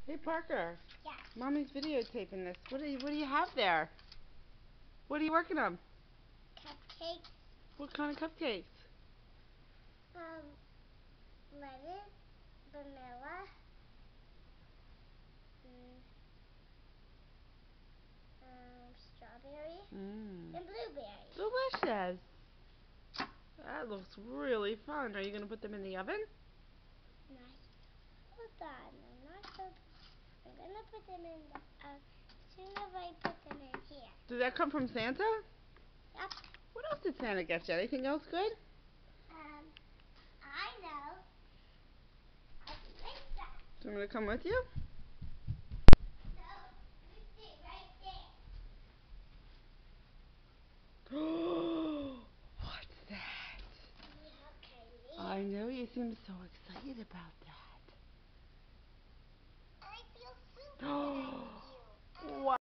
Hey Parker, Yeah. Mommy's videotaping this. What do you have there? What are you working on? Cupcakes. What kind of cupcakes? Lettuce, vanilla, strawberry, and blueberry. Delicious. That looks really fun. Are you gonna put them in the oven? Hold on, I'm gonna put them in the as soon as I put them in here. Did that come from Santa? Yep. What else did Santa get you? Anything else good? I know. I like that. Do you want me to come with you? No, you sit right there. What's that? Yeah, okay. I know you seem so excited about